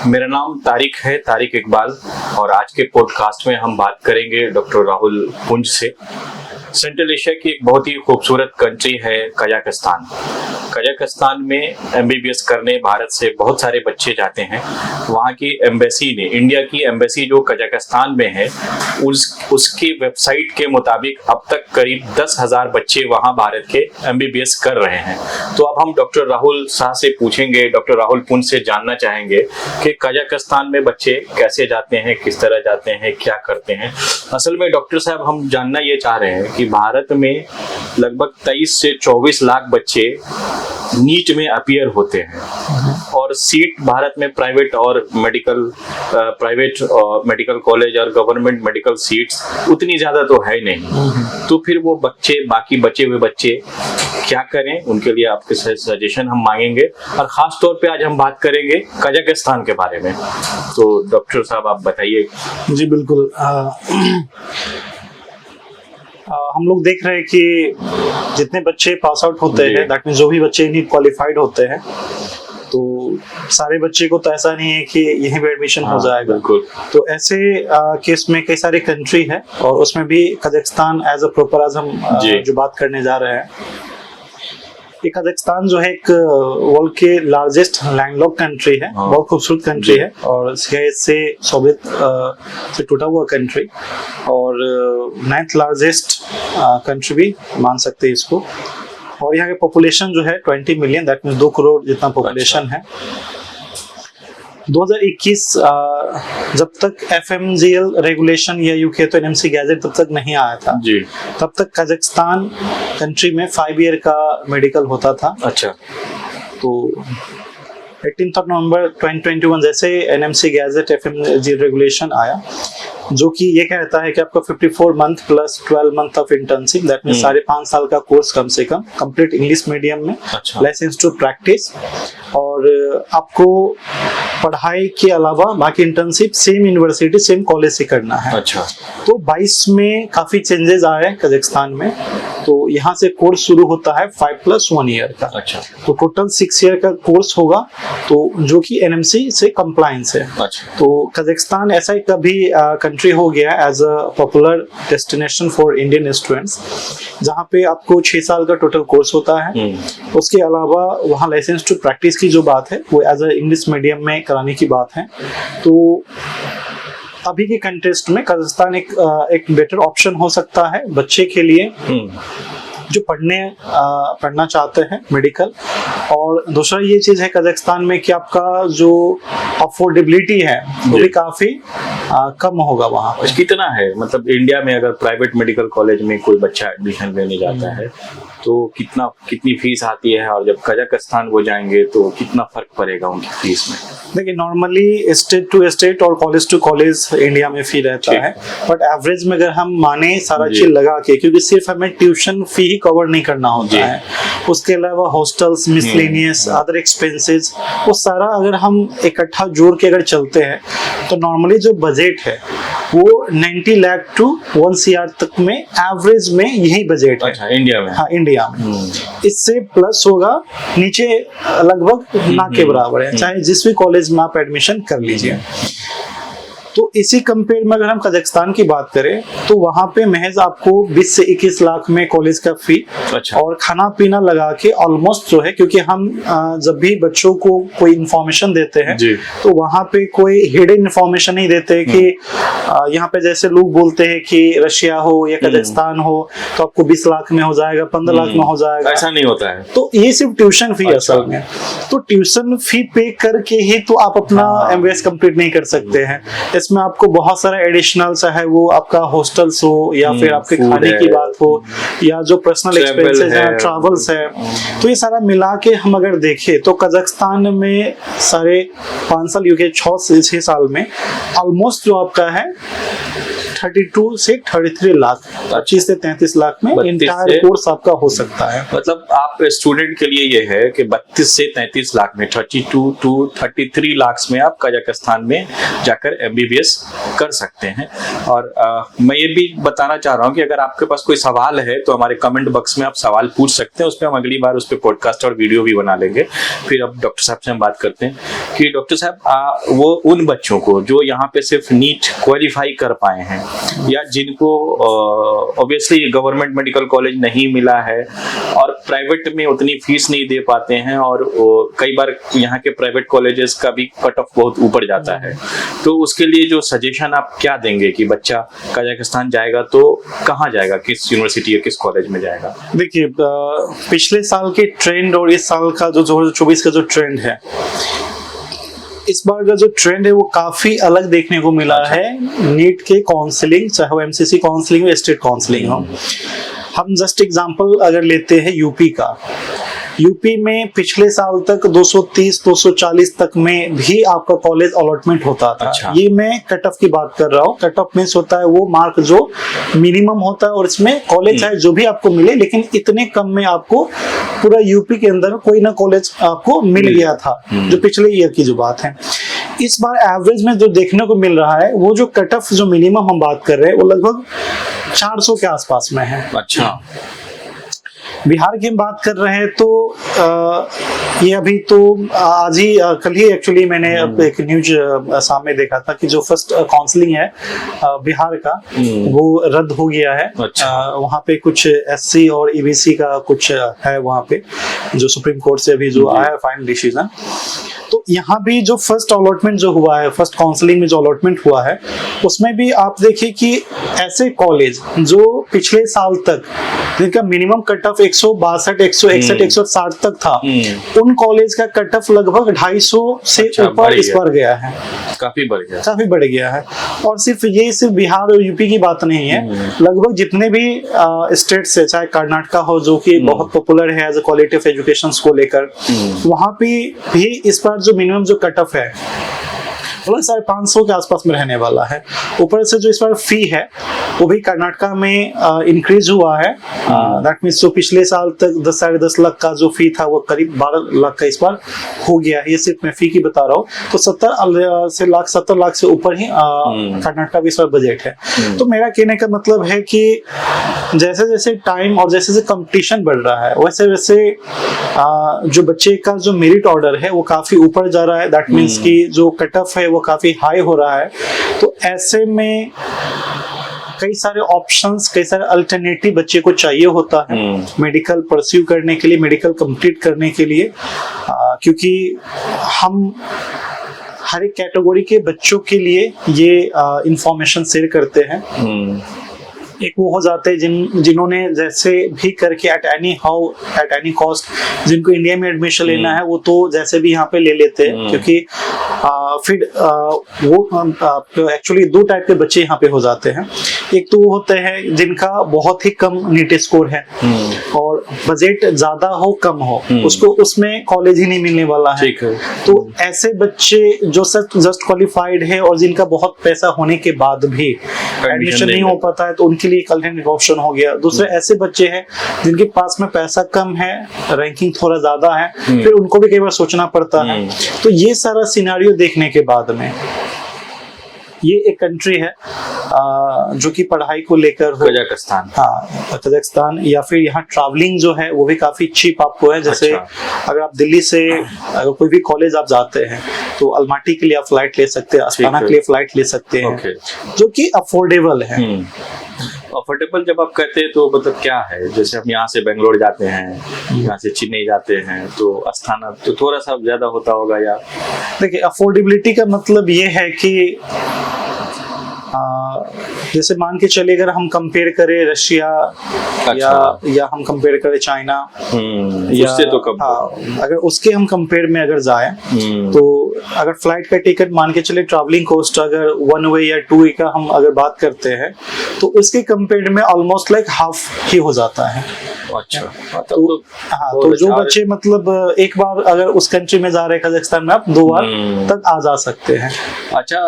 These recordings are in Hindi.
मेरा नाम तारिक है, तारिक इकबाल, और आज के पॉडकास्ट में हम बात करेंगे डॉक्टर राहुल पुंज से। सेंट्रल एशिया की एक बहुत ही खूबसूरत कंट्री है कजाकिस्तान। कजाकिस्तान में एमबीबीएस करने भारत से बहुत सारे बच्चे जाते हैं। वहाँ की एम्बेसी ने, इंडिया की एम्बेसी जो कजाकिस्तान में है, उसकी वेबसाइट के मुताबिक अब तक करीब 10,000 बच्चे वहाँ भारत के एमबीबीएस कर रहे हैं। तो अब हम डॉक्टर राहुल शाह से पूछेंगे, डॉक्टर राहुल पुंज से जानना चाहेंगे कि कजाकिस्तान में बच्चे कैसे जाते हैं, किस तरह जाते हैं, क्या करते हैं। असल में डॉक्टर साहब, हम जानना ये चाह रहे हैं कि भारत में लगभग 23 से 24 लाख बच्चे नीट में अपीयर होते हैं, और सीट भारत में प्राइवेट मेडिकल कॉलेज और गवर्नमेंट मेडिकल सीट्स उतनी ज्यादा तो है नहीं। तो फिर वो बाकी बचे हुए बच्चे क्या करें, उनके लिए आपके सजेशन हम मांगेंगे, और खास तौर पे आज हम बात करेंगे कजाकिस्तान के बारे में। तो डॉक्टर साहब, आप बताइए। जी बिल्कुल। हम लोग देख रहे हैं कि जितने बच्चे पास आउट होते हैं, दैट मींस जो भी बच्चे नीट क्वालिफाइड होते हैं, तो सारे बच्चे को तो ऐसा नहीं है कि यहीं पे एडमिशन हो जाएगा। बिल्कुल। तो ऐसे केस में कई सारे कंट्री है, और उसमें भी कजाकिस्तान एज अ प्रॉपर आज हम जो बात करने जा रहे हैं। कजाकिस्तान जो है एक वर्ल्ड के लार्जेस्ट लैंडलॉक्ड कंट्री है, बहुत खूबसूरत कंट्री है, और इससे सोवियत से टूटा हुआ कंट्री, और 9th लार्जेस्ट कंट्री भी मान सकते हैं इसको। और यहाँ की पॉपुलेशन जो है 20 मिलियन, दैट मींस 2 करोड़ जितना पॉपुलेशन है। 2021 जब तक FMGL रेगुलेशन या यूके तो NMC गैजेट तब तक नहीं आया था जी, तब तक कजाकिस्तान कंट्री में 5 ईयर का मेडिकल होता था। अच्छा। तो 18 नवंबर 2021 जैसे NMC गैजेट FMGL रेगुलेशन आया, जो कि ये कहता है कि आपका 54 month plus 12 month of internship, that means 5.5 साल का कोर्स कम से कम, कंप्लीट इंग्लिश मीडियम में, लाइसेंस टू प्रैक्टिस, और आपको पढ़ाई के अलावा बाकी internship same university same college से करना है। अच्छा। तो 22 में काफी चेंजेस आए हैं कजाकिस्तान में। तो यहाँ से कोर्स शुरू होता है 5+1 ईयर का। अच्छा। तो टोटल 6 ईयर का कोर्स होगा, तो जो कि NMC से कंप्लायंस है। अच्छा। तो कजाकिस्तान ऐसा ही कभी कंट्री हो गया as a popular destination for Indian students, जहाँ पे आपको 6 साल का टोटल कोर्स होता है। उसके अलावा वहाँ लाइसेंस टू प्रैक्टिस की जो बात है वो एज अ इंग्लिश मीडियम में कराने की बात है। तो अभी के कंटेस्ट में कजाकिस्तान एक बेटर ऑप्शन हो सकता है बच्चे के लिए जो पढ़ना चाहते हैं मेडिकल। और दूसरा ये चीज है कजाकिस्तान में कि आपका जो अफोर्डेबिलिटी है वो भी काफी कम होगा वहाँ पे। कितना है, मतलब इंडिया में अगर प्राइवेट मेडिकल कॉलेज में कोई बच्चा एडमिशन लेने जाता है तो कितनी फीस आती है, और जब कजाकिस्तान वो जाएंगे तो कितना फर्क पड़ेगा उनकी फीस में? देखिए, नॉर्मली स्टेट टू स्टेट और कॉलेज टू कॉलेज इंडिया में फी रहता है, बट एवरेज में अगर हम माने सारा चीज लगा के, क्योंकि सिर्फ हमें ट्यूशन फी ही कवर नहीं करना होता है, उसके अलावा हॉस्टल्स, मिसलेनियस, अदर एक्सपेंसेस, वो सारा अगर हम इकट्ठा जोड़ के अगर चलते हैं तो नॉर्मली जो बजट है वो 90 लाख टू 1 CR तक में एवरेज में यही बजट है। अच्छा, इंडिया में? हाँ, इंडिया में। इससे प्लस होगा नीचे लगभग ना के बराबर है, चाहे जिस भी कॉलेज में आप एडमिशन कर लीजिए। तो इसी कंपेयर में अगर हम कजाकिस्तान की बात करें तो वहां पे महज आपको 20 से 21 लाख में कॉलेज का फी। अच्छा। और खाना पीना लगा के ऑलमोस्ट जो है, क्योंकि हम जब भी बच्चों को कोई इंफॉर्मेशन देते हैं तो वहां पे कोई हिडन इंफॉर्मेशन नहीं देते कि यहाँ पे जैसे लोग बोलते हैं कि रशिया हो या कजाकिस्तान हो तो आपको 20 लाख में हो जाएगा, 15 लाख में हो जाएगा। ऐसा नहीं होता है। तो ये सिर्फ ट्यूशन फी असल में। तो ट्यूशन फी पे करके ही तो आप अपना MBS कंप्लीट नहीं कर सकते हैं। इसमें आपको बहुत सारा एडिशनल, चाहे वो आपका हॉस्टल्स हो या फिर आपके खाने की बात हो या जो पर्सनल एक्सपेंसेस है, ट्रैवल्स है, तो ये सारा मिला के हम अगर देखें तो कजाकिस्तान में 5.5 साल, यूके 6 से 6 साल में ऑलमोस्ट जो आपका है 32 से 33 लाख, 25 से 33 लाख में 32 इंटायर कोर्स आपका हो सकता है। मतलब आप स्टूडेंट के लिए ये है कि 32 से 33 लाख में 32 टू 33 लाख में आप कजाकिस्तान में जाकर MBBS कर सकते हैं। और मैं ये भी बताना चाह रहा हूँ कि अगर आपके पास कोई सवाल है तो हमारे कमेंट बॉक्स में आप सवाल पूछ सकते हैं, उस पर हम अगली बार उस पर पॉडकास्ट और वीडियो भी बना लेंगे। फिर अब डॉक्टर साहब से हम बात करते हैं कि डॉक्टर साहब वो उन बच्चों को जो यहाँ पे सिर्फ नीट क्वालिफाई कर पाए हैं या जिनको ऑब्वियसली गवर्नमेंट मेडिकल कॉलेज नहीं मिला है और प्राइवेट में उतनी फीस नहीं दे पाते हैं, और कई बार यहाँ के प्राइवेट कॉलेजेस का भी कट ऑफ बहुत ऊपर जाता है, तो उसके लिए जो सजेशन आप क्या देंगे कि बच्चा कजाकिस्तान जाएगा तो कहाँ जाएगा, किस यूनिवर्सिटी या किस कॉलेज में जाएगा? देखिए, पिछले साल के ट्रेंड और इस साल का जो 2024 का जो ट्रेंड है, इस बार का जो ट्रेंड है वो काफी अलग देखने को मिला है। नीट के काउंसलिंग, चाहे वो MCC काउंसलिंग हो, स्टेट काउंसलिंग हो। हम जस्ट एग्जांपल अगर लेते हैं यूपी का, यूपी में पिछले साल तक 230-240 तक में भी आपका कॉलेज अलॉटमेंट होता था। अच्छा। ये मैं कट ऑफ की बात कर रहा हूँ। कट ऑफ मींस होता है वो मार्क जो मिनिमम होता है, और इसमें कॉलेज चाहे जो भी आपको मिले, लेकिन इतने कम में आपको पूरा यूपी के अंदर कोई ना कॉलेज आपको मिल गया था, जो पिछले ईयर की जो बात है। इस बार एवरेज में जो देखने को मिल रहा है, वो जो कट ऑफ जो मिनिमम हम बात कर रहे हैं वो लगभग 400 के आसपास में है। अच्छा। बिहार की हम बात कर रहे हैं तो ये अभी तो आज ही कल ही एक्चुअली मैंने एक न्यूज सामने देखा था कि जो फर्स्ट काउंसलिंग है बिहार का, वो रद्द हो गया है। अच्छा। वहाँ पे कुछ SC और EBC का कुछ है वहाँ पे, जो सुप्रीम कोर्ट से अभी जो आया है फाइनल डिसीजन। तो यहाँ भी जो फर्स्ट अलॉटमेंट जो हुआ है, फर्स्ट काउंसलिंग में जो अलॉटमेंट हुआ है, उसमें भी आप देखिए कि ऐसे कॉलेज जो पिछले साल तक जिनका मिनिमम कट ऑफ 162, 161, 160 तक था, उन कॉलेज का कट ऑफ लगभग 250 से ऊपर इस बार गया है। काफी बढ़ गया है। और सिर्फ बिहार और यूपी की बात नहीं है, लगभग जितने भी स्टेट्स है, चाहे कर्नाटका हो जो कि बहुत पॉपुलर है as a quality of education को लेकर, वहां पे भी इस बार जो मिनिमम जो कट ऑफ है 550 के आसपास में रहने वाला है। ऊपर से जो इस बार फी है वो भी कर्नाटका में इंक्रीज हुआ है। दैट मींस जो पिछले साल तक 10-10.5 लाख का जो फी था वो करीब 12 लाख का इस बार हो गया है। ये सिर्फ मैं फी की बता रहा हूँ। तो 70 लाख से ऊपर ही कर्नाटका का इस बार बजट है। तो मेरा कहने का मतलब है कि जैसे जैसे टाइम और जैसे जैसे कंपटीशन बढ़ रहा है, वैसे वैसे जो बच्चे का जो मेरिट ऑर्डर है वो काफी ऊपर जा रहा है। दैट मींस कि जो कट ऑफ है वो काफी हाई हो रहा है। तो ऐसे में कई सारे ऑप्शंस, कई सारे अल्टरनेटिव बच्चे को चाहिए होता है मेडिकल परस्यू करने के लिए, मेडिकल कंप्लीट करने के लिए, क्योंकि हम हर एक कैटेगरी के बच्चों के लिए ये इंफॉर्मेशन शेयर करते हैं। एक वो हो जाते हैं जिन्होंने जैसे भी करके एट एनी कॉस्ट जिनको इंडिया में एडमिशन लेना है, वो तो जैसे भी यहाँ पे ले लेते हैं। क्योंकि फिर वो एक्चुअली 2 टाइप के बच्चे यहाँ पे हो जाते हैं। एक तो वो होते हैं जिनका बहुत ही कम नीट स्कोर है और बजट ज्यादा हो कम हो, उसको उसमें कॉलेज ही नहीं मिलने वाला है। तो ऐसे बच्चे जो जस्ट क्वालिफाइड है और जिनका बहुत पैसा होने के बाद भी एडमिशन नहीं हो पाता है, तो उनके लिए अल्टरनेटिव ऑप्शन हो गया। दूसरे ऐसे बच्चे हैं जिनके पास में पैसा कम है, रैंकिंग थोड़ा ज्यादा है, फिर उनको भी कई बार सोचना पड़ता है। तो ये सारा सिनेरियो देखने के बाद में ये एक कंट्री है जो कि पढ़ाई को लेकर कजाकिस्तान, हाँ कजाकिस्तान, या फिर यहाँ ट्रैवलिंग जो है वो भी काफी चीप आपको है। जैसे अगर आप दिल्ली से अगर कोई भी कॉलेज आप जाते हैं तो अलमाटी के लिए आप फ्लाइट ले सकते हैं, अस्ताना के लिए फ्लाइट ले सकते हैं, जो कि अफोर्डेबल है। अफोर्डेबल जब आप कहते हैं तो मतलब क्या है? जैसे हम यहाँ से बेंगलोर जाते हैं, यहाँ से चेन्नई जाते हैं, तो अस्ताना तो थोड़ा सा ज्यादा होता होगा। या देखिए, अफोर्डेबिलिटी का मतलब ये है कि जैसे मान के चले अगर हम कंपेयर करें रशिया या हम कंपेयर करें चाइना, या उससे तो कम, अगर उसके हम कंपेयर में अगर जाए तो अगर फ्लाइट का टिकट मान के चले ट्रैवलिंग कॉस्ट अगर 1 वे या 2 वे का हम अगर बात करते हैं तो उसके कंपेयर में ऑलमोस्ट लाइक हाफ ही हो जाता है। अच्छा, तो जो बच्चे मतलब एक बार अगर उस कंट्री में जा रहे हैं कजाकिस्तान में, आप 2 बार तक आ जा सकते हैं। अच्छा,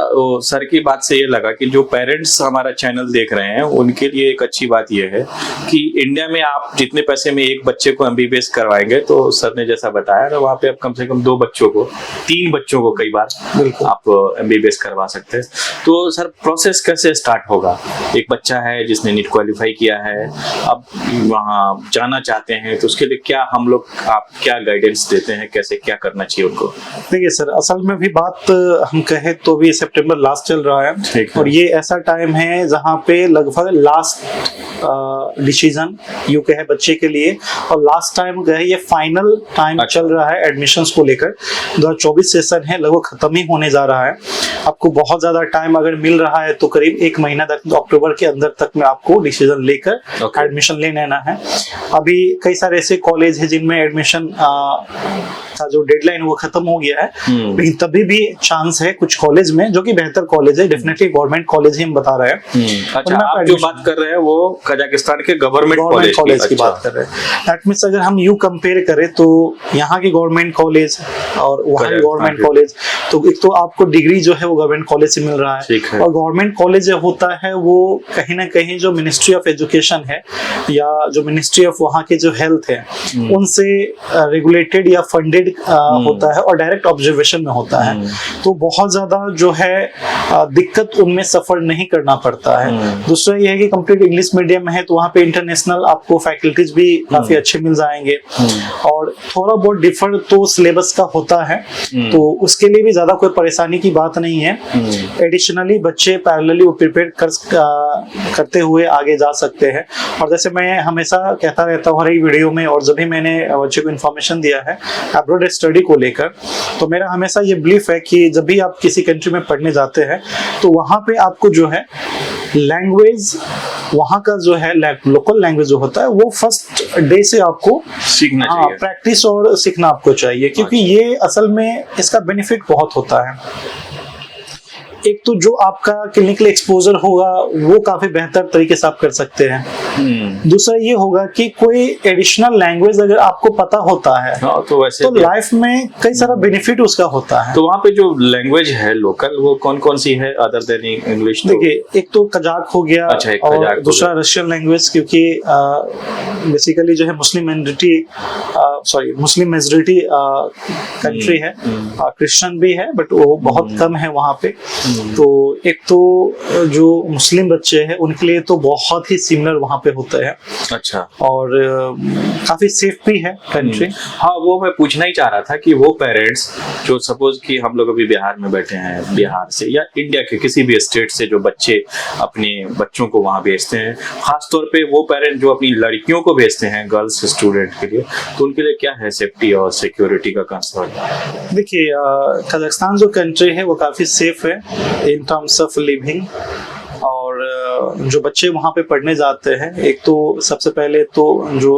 सर की बात से ये लगा कि जो पेरेंट्स पेरेंट्स हमारा चैनल देख रहे हैं उनके लिए एक अच्छी बात यह है कि इंडिया में आप जितने पैसे में एक बच्चे को एमबीबीएस करवाएंगे, तो सर ने जैसा बताया ना, वहाँ पे आप कम से कम 2 बच्चों को, 3 बच्चों को कई बार आप एमबीबीएस करवा सकते हैं। तो सर प्रोसेस कैसे स्टार्ट होगा? एक बच्चा है जिसने नीट क्वालिफाई किया है, अब वहाँ जाना चाहते हैं, तो उसके लिए क्या आप क्या गाइडेंस देते हैं, कैसे क्या करना चाहिए उनको? देखिए सर, असल में भी बात हम कहें तो भी सितंबर लास्ट चल रहा है और ये ऐसा टाइम है जहाँ पे लगभग लास्ट डिसीजन यू कहे बच्चे के लिए, और लास्ट टाइम कहे ये फाइनल टाइम चल रहा है एडमिशंस को लेकर। 2024 सेशन है, लगभग खत्म ही होने जा रहा है। आपको बहुत ज्यादा टाइम अगर मिल रहा है तो करीब 1 महीना तक, अक्टूबर के अंदर तक में आपको डिसीजन लेकर एडमिशन ले लेना है। अभी कई सारे ऐसे कॉलेज है जिनमें एडमिशन का जो डेडलाइन वो खत्म हो गया है, लेकिन तभी भी चांस है कुछ कॉलेज में, जो कि बेहतर कॉलेज है, डेफिनेटली गवर्नमेंट कॉलेज ही हम बता रहे हैं। अच्छा, आप जो बात कर रहे हैं वो कजाकिस्तान के गवर्नमेंट कॉलेज की बात कर रहे हैं। दैट मींस अगर हम यू कंपेयर करें तो यहाँ की गवर्नमेंट कॉलेज और वहाँ की गवर्नमेंट कॉलेज, तो एक तो आपको डिग्री जो है वो गवर्नमेंट कॉलेज से मिल रहा है, और गवर्नमेंट कॉलेज जो होता है वो कहीं ना कहीं जो मिनिस्ट्री ऑफ एजुकेशन है या जो मिनिस्ट्री ऑफ वहाँ के जो हेल्थ है उनसे रेगुलेटेड या फंडेड होता है और डायरेक्ट ऑब्जर्वेशन में होता है। तो बहुत ज्यादा जो है दिक्कत उनमें सफर नहीं करना पड़ता है। दूसरा ये है कि कंप्लीट इंग्लिश मीडियम में है, तो वहाँ पे इंटरनेशनल आपको फैकल्टीज भी काफी अच्छे मिल जाएंगे, और थोड़ा बहुत डिफर तो सिलेबस का होता है, तो उसके लिए भी ज्यादा कोई परेशानी की बात नहीं है। एडिशनली बच्चे पैरेलली वो प्रिपेयर करते हुए आगे जा सकते हैं। और जैसे मैं हमेशा कहता रहता हूँ हर एक वीडियो में, और जब भी मैंने बच्चे को इन्फॉर्मेशन दिया है अब्रॉड स्टडी को लेकर, तो मेरा हमेशा ये बिलीफ है कि जब भी आप किसी कंट्री में पढ़ने जाते हैं तो वहाँ पे आपको जो है लैंग्वेज, वहाँ का जो है लोकल लैंग्वेज जो होता है वो फर्स्ट डे से आपको सीखना चाहिए, प्रैक्टिस और सीखना आपको चाहिए, क्योंकि ये असल में इसका बेनिफिट बहुत होता है। एक तो जो आपका क्लिनिकल एक्सपोजर होगा वो काफी बेहतर तरीके से आप कर सकते हैं। दूसरा ये होगा कि कोई एडिशनल लैंग्वेज अगर आपको पता होता है तो वैसे तो लाइफ में कई सारा बेनिफिट उसका होता है। तो वहाँ पे जो लैंग्वेज है लोकल वो कौन कौन सी है अदर देन इंग्लिश? देखिए, एक तो कजाक हो गया, और दूसरा रशियन लैंग्वेज, क्योंकि बेसिकली जो है मुस्लिम मेजॉरिटी कंट्री है, क्रिश्चियन भी है बट वो बहुत कम है वहाँ पे। तो एक तो जो मुस्लिम बच्चे हैं उनके लिए तो बहुत ही सिमिलर वहाँ पे होता है। अच्छा, और काफी सेफ भी है कंट्री। हाँ, वो मैं पूछना ही चाह रहा था कि वो पेरेंट्स जो सपोज कि हम लोग अभी बिहार में बैठे हैं, बिहार से या इंडिया के किसी भी स्टेट से जो बच्चे अपने बच्चों को वहाँ भेजते हैं, खासतौर पे वो पेरेंट जो अपनी लड़कियों को भेजते हैं गर्ल्स स्टूडेंट के लिए, तो उनके लिए क्या है सेफ्टी और सिक्योरिटी का कंसर्न? देखिए, कजाकिस्तान जो कंट्री है वो काफी सेफ है इन टर्म्स ऑफ लिविंग, और जो बच्चे वहाँ पे पढ़ने जाते हैं, एक तो सबसे पहले तो जो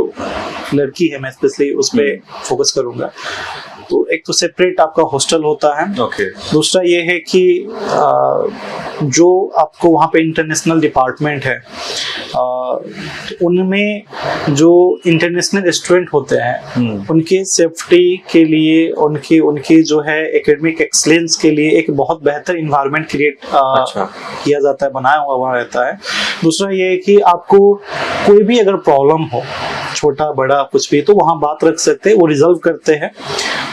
लड़की है, मैं स्पेशली उस पे फोकस करूंगा, तो एक तो सेपरेट आपका हॉस्टल होता है। दूसरा ये है कि जो आपको वहाँ पे इंटरनेशनल डिपार्टमेंट है, उनमें जो इंटरनेशनल स्टूडेंट होते हैं उनके सेफ्टी के लिए, उनकी जो है एकेडमिक एक्सीलेंस के लिए एक बहुत बेहतर इन्वायरमेंट क्रिएट किया जाता है, बनाया हुआ रहता है। दूसरा ये है कि आपको कोई भी अगर प्रॉब्लम हो, छोटा बड़ा कुछ भी, तो वहाँ बात रख सकते हैं, वो रिजॉल्व करते हैं।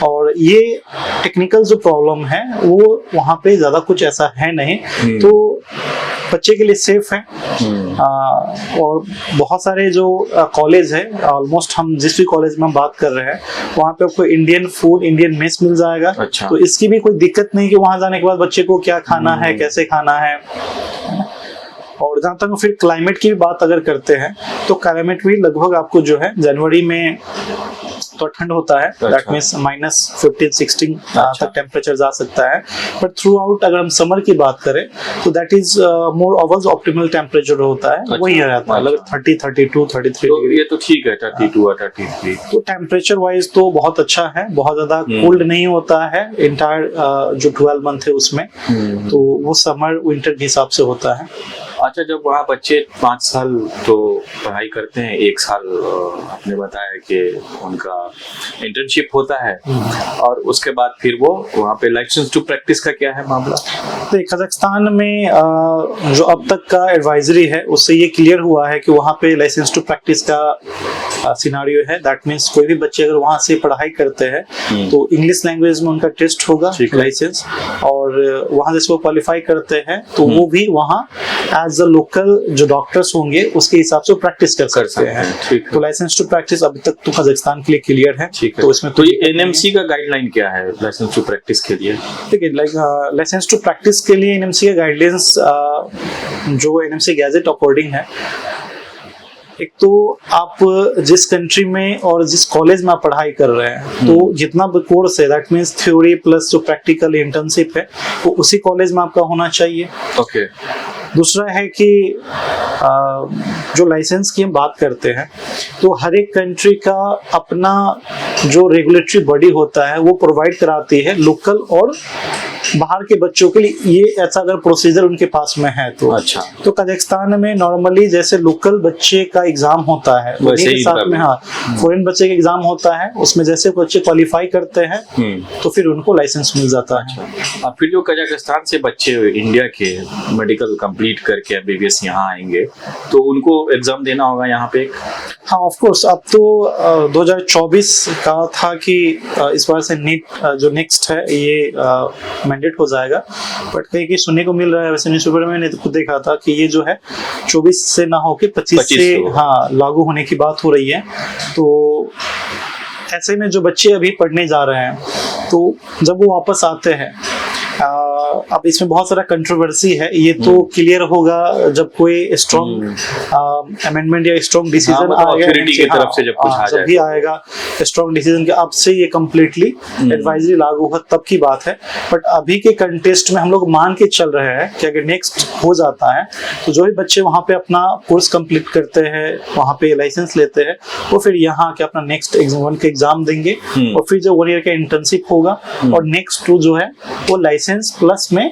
और ये टेक्निकल जो प्रॉब्लम है वो वहाँ पे ज्यादा कुछ ऐसा है नहीं, तो बच्चे के लिए सेफ है। और बहुत सारे जो कॉलेज है, ऑलमोस्ट हम जिस भी कॉलेज में हम बात कर रहे हैं वहाँ पे आपको इंडियन फूड, इंडियन मेस मिल जाएगा। अच्छा। तो इसकी भी कोई दिक्कत नहीं कि वहाँ जाने के बाद बच्चे को क्या खाना है, कैसे खाना है। और जहाँ तक फिर क्लाइमेट की बात अगर करते हैं तो क्लाइमेट भी लगभग आपको जो है जनवरी में तो ठंड होता है, दैट मींस -15-16 तक टेम्परेचर जा सकता है। बट थ्रू आउट अगर हम समर की बात करें तो that is more over optimal temperature होता है, वही रहता है मतलब 30, 32, 33 डिग्री। ये तो ठीक है, 32 और 33। तो टेम्परेचर वाइज तो बहुत अच्छा है, बहुत ज्यादा कोल्ड नहीं होता है इंटायर जो 12 मंथ है उसमें, तो वो समर विंटर के हिसाब से होता है। अच्छा, जब वहाँ बच्चे 5 साल तो पढ़ाई करते हैं, 1 साल आपने बताया कि उनका इंटर्नशिप होता है, और उसके बाद फिर वो वहाँ पे लाइसेंस टू प्रैक्टिस का क्या है मामला? तो कजाकिस्तान में जो अब तक का एडवाइजरी है उससे ये क्लियर हुआ है कि वहाँ पे लाइसेंस टू प्रैक्टिस का सिनारियो है। दैट मीन्स कोई भी बच्चे अगर वहाँ से पढ़ाई करते हैं तो इंग्लिश लैंग्वेज में उनका टेस्ट होगा लाइसेंस, और वहाँ जैसे वो क्वालिफाई करते हैं तो वो भी वहाँ एज अ लोकल जो डॉक्टर्स होंगे उसके हिसाब से प्रैक्टिस कर सकते हैं। तो लाइसेंस टू प्रैक्टिस अभी तक तो कजाकिस्तान के लिए क्लियर है। तो इसमें तो ये एनएमसी का गाइडलाइन क्या है लाइसेंस टू प्रैक्टिस के लिए? ठीक है, लाइक लाइसेंस टू प्रैक्टिस के लिए एनएमसी का गाइडलाइंस जो एनएमसी गैजेट अकॉर्डिंग है, एक तो आप जिस कंट्री में और जिस कॉलेज में आप पढ़ाई कर रहे हैं तो जितना भी कोर्स है दैट मीन्स थ्योरी प्लस जो प्रैक्टिकल इंटर्नशिप है वो उसी कॉलेज में आपका होना चाहिए। ओके। दूसरा है कि जो लाइसेंस की हम बात करते हैं तो हर एक कंट्री का अपना जो रेगुलेटरी बॉडी होता है वो प्रोवाइड कराती है लोकल और बाहर के बच्चों के लिए, ये ऐसा अगर प्रोसीजर उनके पास में है तो। अच्छा। तो कजाकिस्तान में नॉर्मली जैसे लोकल बच्चे का एग्जाम होता है वैसे ही साथ में फॉरेन बच्चे का एग्जाम होता है, उसमें जैसे बच्चे क्वालिफाई करते हैं तो फिर उनको लाइसेंस मिल जाता है। और फिर जो कजाकिस्तान से बच्चे इंडिया के मेडिकल कंप्लीट करके एमबीबीएस यहाँ आएंगे तो उनको एग्जाम देना होगा यहाँ पे? हाँ, ऑफ कोर्स। अब तो 2024 का था कि इस बार से नीट जो नेक्स्ट है ये मैंडेट हो जाएगा, बट कहीं कहीं सुनने को मिल रहा है, वैसे न्यूज़पेपर में मैंने खुद देखा था कि ये जो है 24 से ना होके 25 से हाँ लागू होने की बात हो रही है। तो ऐसे में जो बच्चे अभी पढ़ने जा रहे हैं तो जब वो वापस आते हैं, अब इसमें बहुत सारा कंट्रोवर्सी है, ये तो क्लियर होगा जब कोई स्ट्रॉन्ग अमेंडमेंट या स्ट्रॉन्ग डिसीजन आएगा, जब भी आएगा स्ट्रॉन्ग डिसीजन के अब से ये कम्प्लीटली एडवाइजरी लागू हो तब की बात है। बट अभी के कंटेस्ट में हम लोग मान के चल रहे हैं कि अगर नेक्स्ट हो जाता है तो जो भी बच्चे वहाँ पे अपना कोर्स कंप्लीट करते हैं, वहाँ पे लाइसेंस लेते हैं, वो फिर यहाँ के अपना नेक्स्ट एग्जाम का एग्जाम देंगे और फिर जो 1 ईयर का इंटर्नशिप होगा और नेक्स्ट 2 जो है वो लाइसेंस प्लस में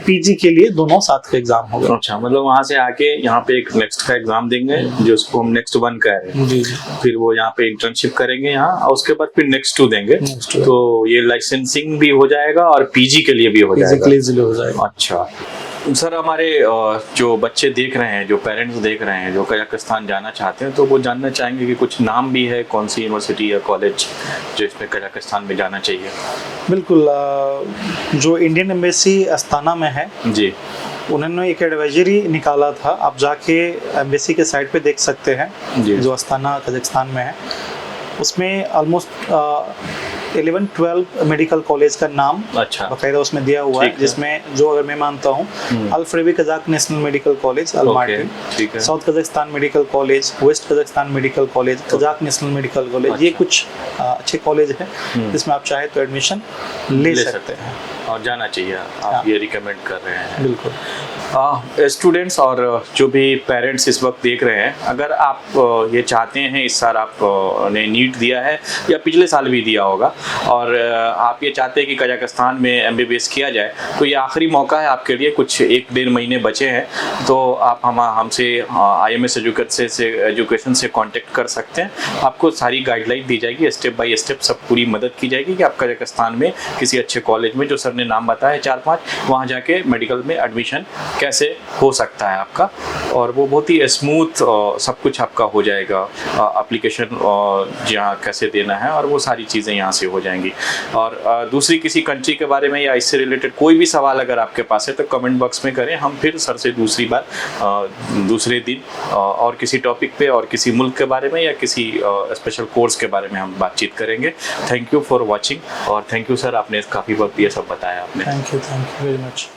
पीजी के लिए दोनों साथ का एग्जाम होगा। अच्छा, मतलब वहाँ से आके यहाँ पे एक नेक्स्ट का एग्जाम देंगे जो उसको हम नेक्स्ट 1 कह रहे हैं, फिर वो यहाँ पे इंटर्नशिप करेंगे यहाँ, और उसके बाद फिर नेक्स्ट 2 देंगे। तो ये लाइसेंसिंग भी हो जाएगा और पीजी के लिए भी हो जाएगा। अच्छा सर, हमारे जो बच्चे देख रहे हैं, जो पेरेंट्स देख रहे हैं, जो कजाकिस्तान जाना चाहते हैं, तो वो जानना चाहेंगे कि कुछ नाम भी है, कौन सी यूनिवर्सिटी या कॉलेज जो इसमें कजाकिस्तान में जाना चाहिए? बिल्कुल, जो इंडियन एम्बेसी अस्ताना में है जी, उन्होंने एक एडवाइजरी निकाला था, आप जाके एम्बेसी के साइट पे देख सकते हैं जो अस्ताना कजाकिस्तान में है। उसमें ऑलमोस्ट 11-12 मेडिकल कॉलेज का नाम बकायदा उसमें दिया हुआ है, जिसमें जो अगर मैं मानता हूँ Al-Farabi Kazakh National Medical College Almaty, South Kazakhstan Medical College, West Kazakhstan Medical College, Kazakh National Medical College, ये कुछ अच्छे कॉलेज हैं जिसमें आप चाहे तो एडमिशन ले सकते हैं और जाना चाहिए। आप ये रिकमेंड कर रहे हैं? बिल्कुल। स्टूडेंट्स और जो भी पेरेंट्स इस वक्त देख रहे हैं, अगर आप ये चाहते हैं, इस साल आपने नीट दिया है या पिछले साल भी दिया होगा, और आप ये चाहते हैं कि कजाकिस्तान में एमबीबीएस किया जाए, तो ये आखिरी मौका है आपके लिए। कुछ 1-1.5 महीने बचे हैं, तो आप हमसे IMS एजुकेशन से कांटेक्ट कर सकते हैं। आपको सारी गाइडलाइन दी जाएगी, स्टेप बाय स्टेप सब पूरी मदद की जाएगी कि आप कजाकिस्तान में किसी अच्छे कॉलेज में, जो सर ने नाम बताया 4-5, वहाँ जाके मेडिकल में एडमिशन कैसे हो सकता है आपका, और वो बहुत ही स्मूथ सब कुछ आपका हो जाएगा। एप्लीकेशन जहाँ कैसे देना है और वो सारी चीज़ें यहाँ से हो जाएंगी। और दूसरी किसी कंट्री के बारे में या इससे रिलेटेड कोई भी सवाल अगर आपके पास है तो कमेंट बॉक्स में करें, हम फिर सर से दूसरी बार दूसरे दिन और किसी टॉपिक पे और किसी मुल्क के बारे में या किसी स्पेशल कोर्स के बारे में हम बातचीत करेंगे। थैंक यू फॉर वॉचिंग, और थैंक यू सर, आपने काफ़ी वक्त ये सब बताया आपने। Thank you very much.